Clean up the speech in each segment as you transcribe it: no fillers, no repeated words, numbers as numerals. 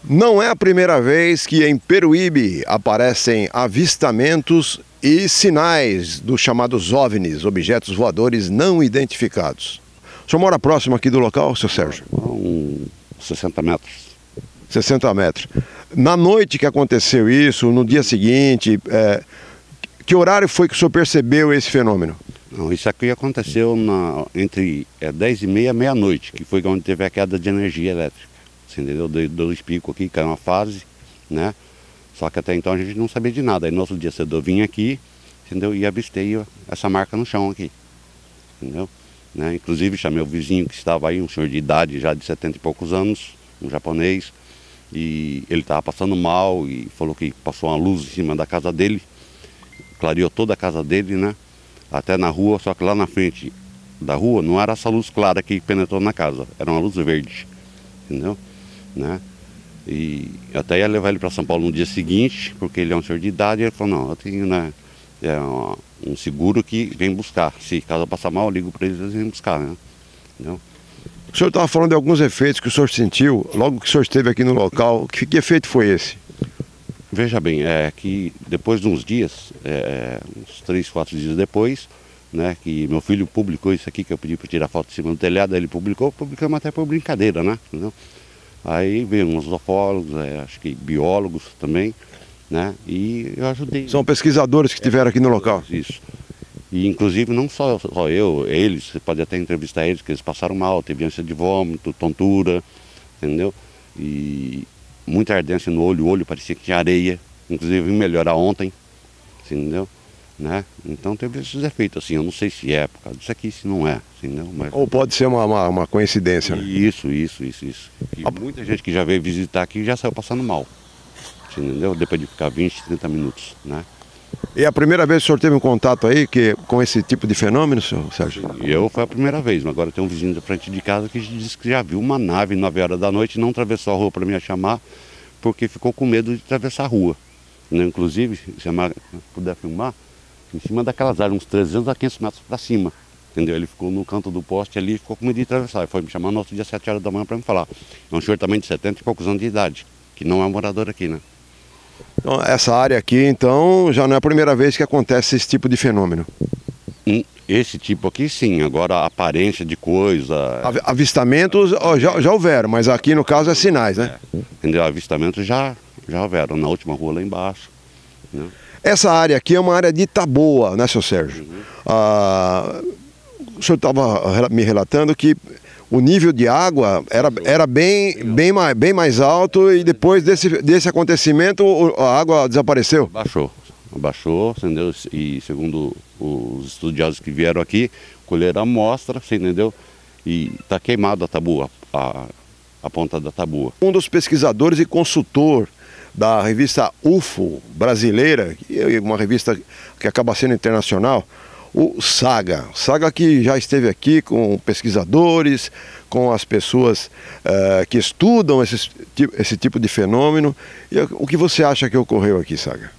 Não é a primeira vez que em Peruíbe aparecem avistamentos e sinais dos chamados OVNIs, objetos voadores não identificados. O senhor mora próximo aqui do local, seu Sérgio? 60 metros. 60 metros. Na noite que aconteceu isso, no dia seguinte, que horário foi que o senhor percebeu esse fenômeno? Não, isso aqui aconteceu entre 10h30 e meia-noite, que foi onde teve a queda de energia elétrica. Você entendeu? Deu 2 picos aqui, caiu uma fase, né? Só que até então a gente não sabia de nada. Aí no outro dia cedo eu vim aqui, entendeu? E avistei essa marca no chão aqui, entendeu? Né? Inclusive chamei o vizinho que estava aí, um senhor de idade já de 70 e poucos anos, um japonês, e ele estava passando mal e falou que passou uma luz em cima da casa dele, clareou toda a casa dele, né? Até na rua, só que lá na frente da rua não era essa luz clara que penetrou na casa, era uma luz verde, entendeu? Né? E até ia levar ele para São Paulo no dia seguinte, porque ele é um senhor de idade, e ele falou, não, eu tenho, né, um seguro que vem buscar, se caso eu passar mal eu ligo para eles vêm buscar, né? Entendeu? O senhor estava falando de alguns efeitos que o senhor sentiu logo que o senhor esteve aqui no local. Que efeito foi esse? Veja bem, que depois de uns dias, uns 3, 4 dias depois, né, que meu filho publicou isso aqui, que eu pedi para tirar foto de cima do telhado, aí ele publicamos até por brincadeira, né? Entendeu? Aí veio uns ufólogos, acho que biólogos também, né? E eu ajudei. São pesquisadores que estiveram aqui no local? Isso. E inclusive não só eu, eles, você pode até entrevistar eles, que eles passaram mal, teve ânsia de vômito, tontura, entendeu? E muita ardência no olho, o olho parecia que tinha areia, inclusive melhorar ontem, entendeu? Né? Então teve esses efeitos assim, eu não sei se é por causa disso aqui, se não é, entendeu? Mas... Ou pode ser uma coincidência, né? Isso. E muita gente que já veio visitar aqui já saiu passando mal, entendeu? Depois de ficar 20, 30 minutos, né? E a primeira vez que o senhor teve um contato aí com esse tipo de fenômeno, senhor Sérgio? Eu foi a primeira vez, mas agora tem um vizinho da frente de casa que disse que já viu uma nave 9 horas da noite, não atravessou a rua para me chamar, porque ficou com medo de atravessar a rua, né? Inclusive, se puder filmar, em cima daquelas áreas, uns 300 a 500 metros para cima, entendeu? Ele ficou no canto do poste ali e ficou com medo de atravessar. Ele foi me chamar no outro dia, 7 horas da manhã, para me falar. É um senhor também de 70 e poucos anos de idade, que não é morador aqui, né? Então, essa área aqui, então, já não é a primeira vez que acontece esse tipo de fenômeno? Esse tipo aqui, sim. Agora, a aparência de coisa... Avistamentos já houveram, mas aqui, no caso, é sinais, né? Entendeu? Avistamentos já houveram, na última rua lá embaixo, né? Essa área aqui é uma área de taboa, né, seu Sérgio? O senhor estava me relatando que o nível de água era bem mais alto e depois desse acontecimento a água desapareceu? Abaixou, entendeu? E segundo os estudiosos que vieram aqui, colheram a amostra, entendeu? E está queimado a taboa, a ponta da taboa. Um dos pesquisadores e consultor da revista UFO brasileira, uma revista que acaba sendo internacional, o Saga que já esteve aqui com pesquisadores, com as pessoas que estudam esse tipo de fenômeno. E o que você acha que ocorreu aqui, Saga?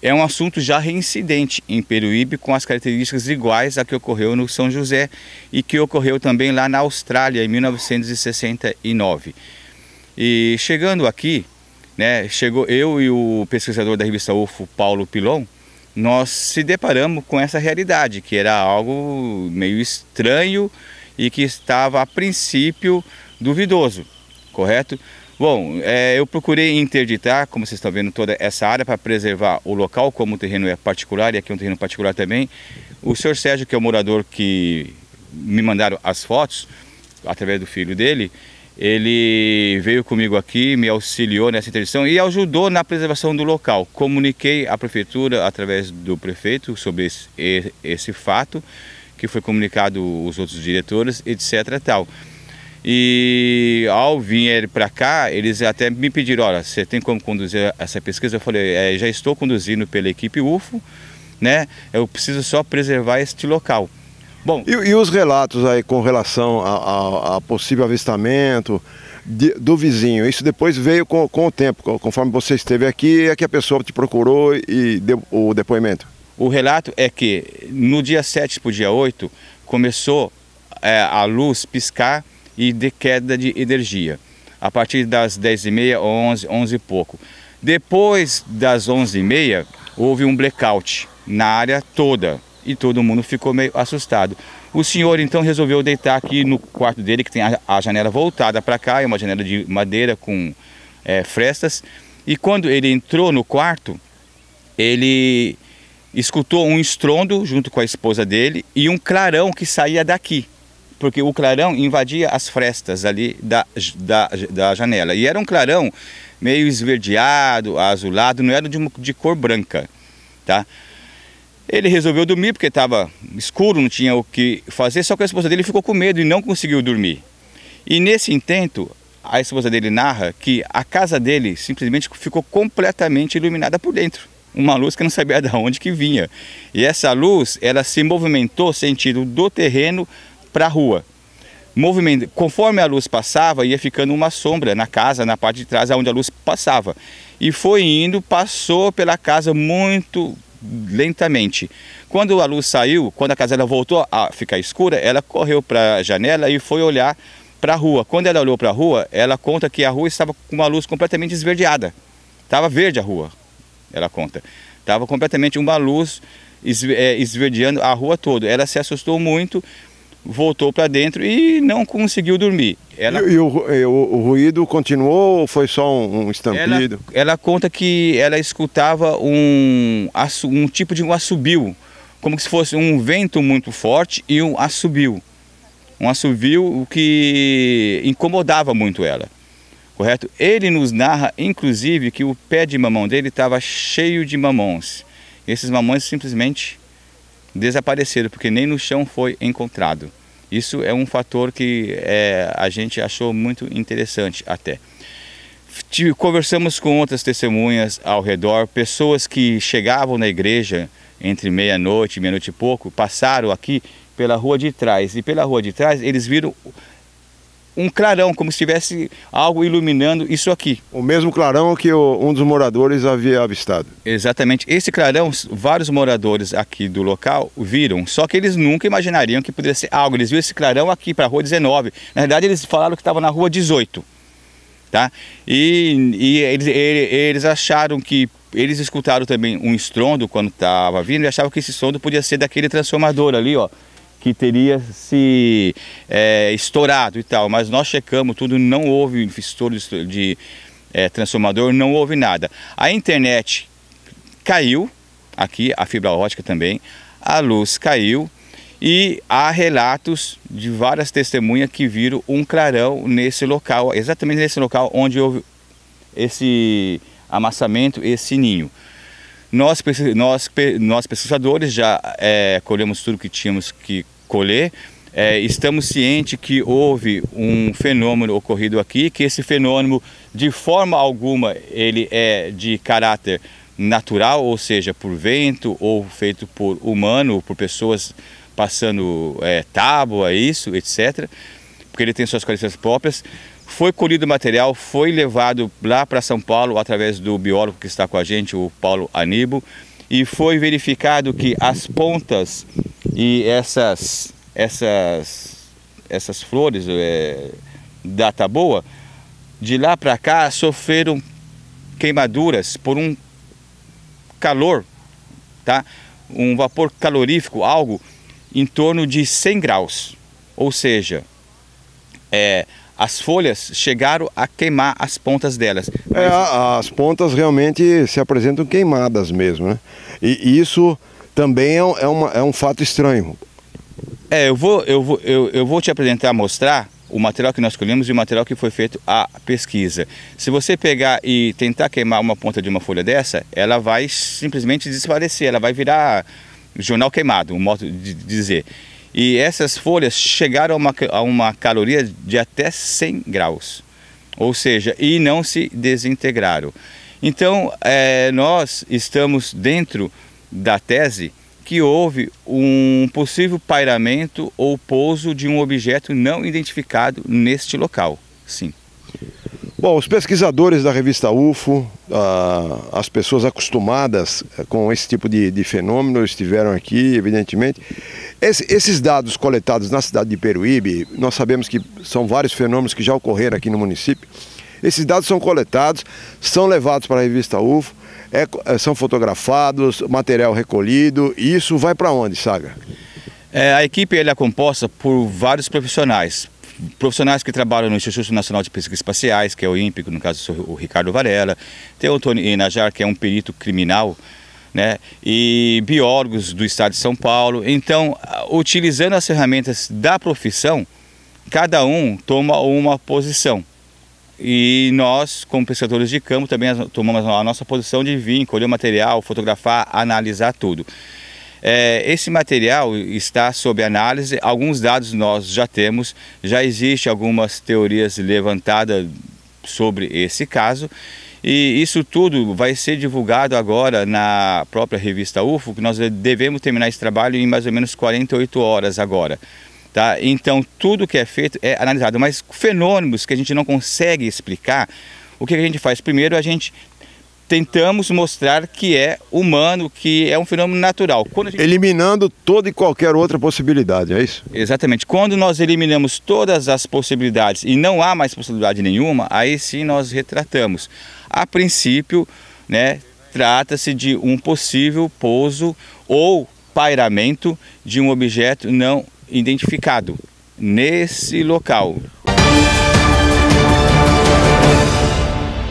É um assunto já reincidente em Peruíbe, com as características iguais a que ocorreu no São José e que ocorreu também lá na Austrália em 1969. E chegando aqui, né, chegou eu e o pesquisador da revista UFO, Paulo Pilon, nós se deparamos com essa realidade, que era algo meio estranho e que estava a princípio duvidoso, correto? Bom, eu procurei interditar, como vocês estão vendo, toda essa área para preservar o local, como o terreno é particular, e aqui é um terreno particular também. O senhor Sérgio, que é o morador que me mandaram as fotos, através do filho dele, ele veio comigo aqui, me auxiliou nessa interdição e ajudou na preservação do local. Comuniquei à prefeitura, através do prefeito, sobre esse fato, que foi comunicado aos outros diretores, etc. Tal. E ao vir para cá, eles até me pediram, olha, você tem como conduzir essa pesquisa? Eu falei, já estou conduzindo pela equipe UFO, né? Eu preciso só preservar este local. Bom, e os relatos aí com relação a possível avistamento do vizinho? Isso depois veio com o tempo, conforme você esteve aqui, é que a pessoa te procurou e deu o depoimento? O relato é que no dia 7 para o dia 8 começou a luz piscar e de queda de energia. a partir das 10h30, 11 e pouco. Depois das 11h30, houve um blackout na área toda e todo mundo ficou meio assustado. O senhor então resolveu deitar aqui no quarto dele, que tem a janela voltada para cá, é uma janela de madeira com frestas. E quando ele entrou no quarto, ele escutou um estrondo junto com a esposa dele e um clarão que saía daqui, porque o clarão invadia as frestas ali da janela. E era um clarão meio esverdeado, azulado, não era de cor branca, tá? Ele resolveu dormir porque estava escuro, não tinha o que fazer, só que a esposa dele ficou com medo e não conseguiu dormir. E nesse intento, a esposa dele narra que a casa dele simplesmente ficou completamente iluminada por dentro. Uma luz que não sabia de onde que vinha. E essa luz, ela se movimentou sentido do terreno para a rua. Conforme a luz passava, ia ficando uma sombra na casa, na parte de trás, onde a luz passava. E foi indo, passou pela casa muito lentamente. Quando a luz saiu, quando a casa ela voltou a ficar escura, ela correu para a janela e foi olhar para a rua. Quando ela olhou para a rua, ela conta que a rua estava com uma luz completamente esverdeada. Estava verde a rua. Ela conta, estava completamente uma luz esverdeando a rua toda. Ela se assustou muito, voltou para dentro e não conseguiu dormir. E o ruído continuou ou foi só um estampido? Ela conta que ela escutava um tipo de um assobio, como se fosse um vento muito forte e um assobio. Um assovio que incomodava muito ela. Correto? Ele nos narra, inclusive, que o pé de mamão dele estava cheio de mamões. Esses mamões simplesmente desapareceram, porque nem no chão foi encontrado. Isso é um fator que a gente achou muito interessante até. Conversamos com outras testemunhas ao redor, pessoas que chegavam na igreja entre meia-noite e pouco, passaram aqui pela rua de trás. E pela rua de trás eles viram um clarão, como se tivesse algo iluminando isso aqui. O mesmo clarão que um dos moradores havia avistado. Exatamente. Esse clarão, vários moradores aqui do local viram, só que eles nunca imaginariam que poderia ser algo. Eles viram esse clarão aqui para a rua 19. Na verdade, eles falaram que estava na rua 18. Tá? E eles acharam que... Eles escutaram também um estrondo quando estava vindo e achavam que esse estrondo podia ser daquele transformador ali, ó, que teria se estourado e tal, mas nós checamos tudo, não houve estouro de transformador, não houve nada. A internet caiu, aqui a fibra ótica também, a luz caiu e há relatos de várias testemunhas que viram um clarão nesse local, exatamente nesse local onde houve esse amassamento, esse ninho. Nós pesquisadores já colhemos tudo que tínhamos que colher, estamos cientes que houve um fenômeno ocorrido aqui, que esse fenômeno de forma alguma ele é de caráter natural, ou seja, por vento ou feito por humano, por pessoas passando tábua, isso, etc., porque ele tem suas características próprias. Foi colhido o material, foi levado lá para São Paulo através do biólogo que está com a gente, o Paulo Aníbal, e foi verificado que as pontas e essas flores da taboa, de lá para cá, sofreram queimaduras por um calor, tá? Um vapor calorífico, algo em torno de 100 graus, ou seja, as folhas chegaram a queimar as pontas delas. As pontas realmente se apresentam queimadas mesmo, né? E isso também é um fato estranho. Eu vou te apresentar, mostrar o material que nós colhemos e o material que foi feito a pesquisa. Se você pegar e tentar queimar uma ponta de uma folha dessa, ela vai simplesmente desaparecer, ela vai virar jornal queimado, um modo de dizer. E essas folhas chegaram a uma caloria de até 100 graus, ou seja, e não se desintegraram. Então, nós estamos dentro da tese que houve um possível pairamento ou pouso de um objeto não identificado neste local, sim. Bom, os pesquisadores da revista UFO, as pessoas acostumadas com esse tipo de fenômeno estiveram aqui, evidentemente. Esses dados coletados na cidade de Peruíbe, nós sabemos que são vários fenômenos que já ocorreram aqui no município. Esses dados são coletados, são levados para a revista UFO, são fotografados, material recolhido, e isso vai para onde, Saga? A equipe é composta por vários profissionais que trabalham no Instituto Nacional de Pesquisas Espaciais, que é o INPE, no caso o Ricardo Varela, tem o Tony Inajar, que é um perito criminal, né, e biólogos do estado de São Paulo. Então, utilizando as ferramentas da profissão, cada um toma uma posição. E nós, como pesquisadores de campo, também tomamos a nossa posição de vir, colher o material, fotografar, analisar tudo. Esse material está sob análise, alguns dados nós já temos, já existem algumas teorias levantadas sobre esse caso, e isso tudo vai ser divulgado agora na própria revista UFO, que nós devemos terminar esse trabalho em mais ou menos 48 horas agora. Tá? Então tudo que é feito é analisado, mas fenômenos que a gente não consegue explicar, o que a gente faz? Primeiro a gente tentamos mostrar que é humano, que é um fenômeno natural. Eliminando toda e qualquer outra possibilidade, é isso? Exatamente. Quando nós eliminamos todas as possibilidades e não há mais possibilidade nenhuma, aí sim nós retratamos. A princípio, né, trata-se de um possível pouso ou pairamento de um objeto não identificado nesse local.